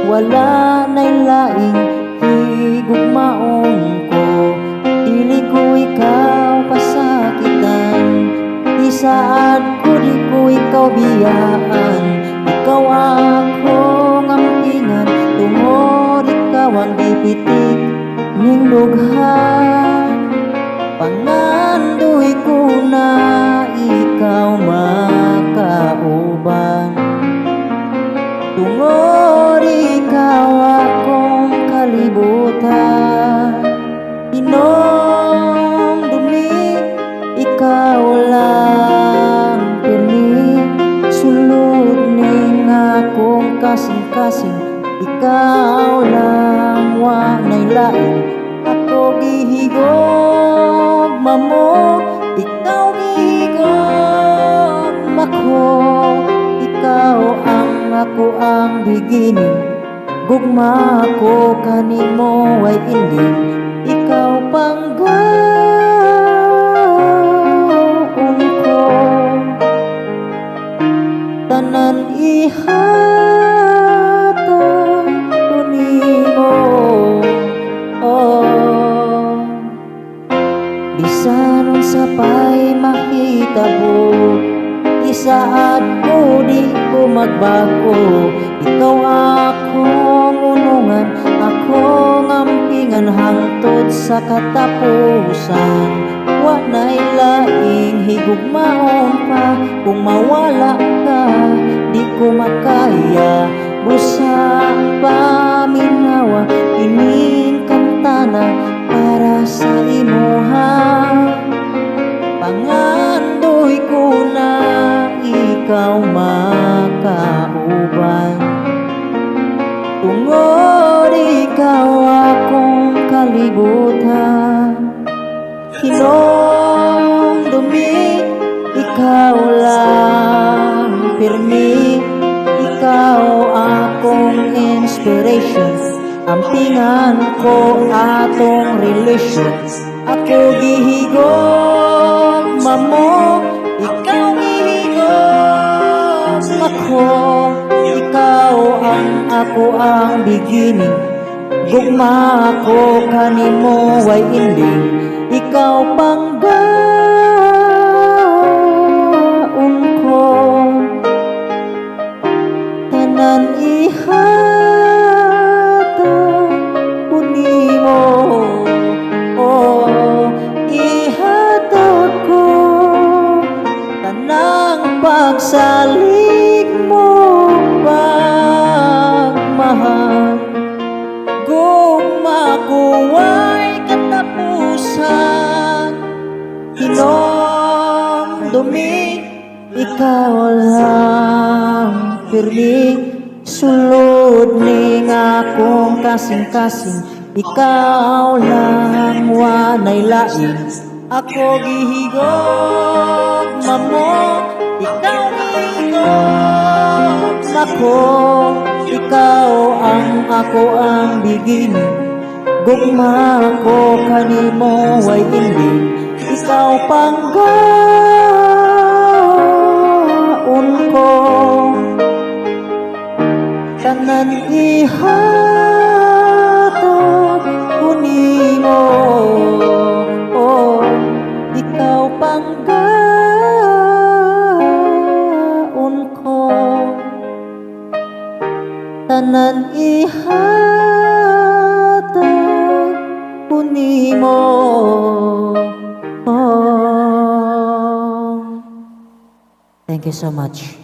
wala na'y laing higugmaon ko. Dili ko ikaw pasakitan, isaad ko di ko ikaw biyaan. Ikaw akong ampingan, tungod ikaw ang gipitik ning lughan. Pangandoy ko na ikaw makauban, tungod ikaw akong kalibutan. Inomdumi, ikaw lang pirmi, sulod ning akong kasing-kasing. Ikaw lang wanay lain, ako gihigog mamo, ikaw gihigog mako. Ikaw ang ako ang beginning, gugma ko kanimo ay ending. Ikaw panggaon ko, tanan ihatag ko nimo. Oh, bisan unsa pa'y mahitabo, isaad ko di ko magbago. Ikaw akong unungan, akong ampingan hangtod sa katapusan. Wanay laing higugmaon pa, kung mawala ka di ko makaya. Busang paminawa, ining kantana para sa imuha. Pangandoy ko na ikaw makauban, tungod ikaw akong kalibutan. Hinomdumi, ikaw lang pirmi, ikaw akong inspiration. Ampingan ko atong relation, ako gihigog mamo, ikaw gihigog mako. Ikaw ang ako ang beginning, gugma ko kanimo ay ending. Ikaw panggaon ko, tanan ihatag ko nimo. Oh, ihatag ko tanang pagsalig mo, pagmahal. Gugma ko ay katapusan. Hinomdumi, ikaw lang pirmi, sulod ning akong kasing-kasing. Ikaw lang wanay lain, ako gihigog mamo, ikaw gihigog mako. Ikaw ang ako ang beginning, gugma ko kanimo ay ending. Ikaw panggaon ko, tanan ihatag ko nimo. Oh, ikaw panggaon ko, tanan ihatag ko nimo. Oh, thank you so much.